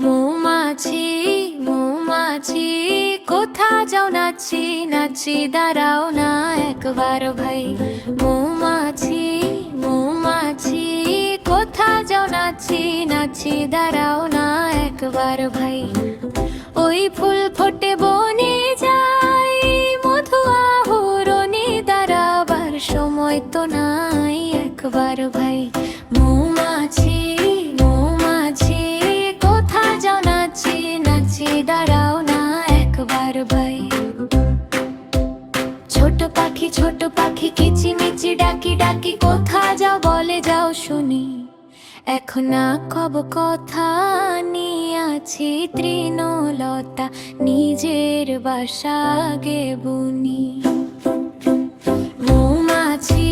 মৌমাছি মৌমাছি কোথা যাও নাচি নাচি দাঁড়াও না একবার ভাই। মৌমাছি মৌমাছি কোথা যাও নাচি নাচি দাঁড়াও না একবার ভাই। ওই ফুল ফোটে বনে যায় মধু আহরণে দাঁড়াবার সময় তো নাই একবার ভাই। মৌমাছি মৌমাছি কোথা যাও নাচি নাচি দাঁড়াও না একবার ভাই। ছোট পাখি কিচিমিচি ডাকি ডাকি কোথা যাও বলে যাও শুনি। এখন না কব কথা নিয়ে আছি তৃণলতা নিজের বাসা গে বুনি। মৌমাছি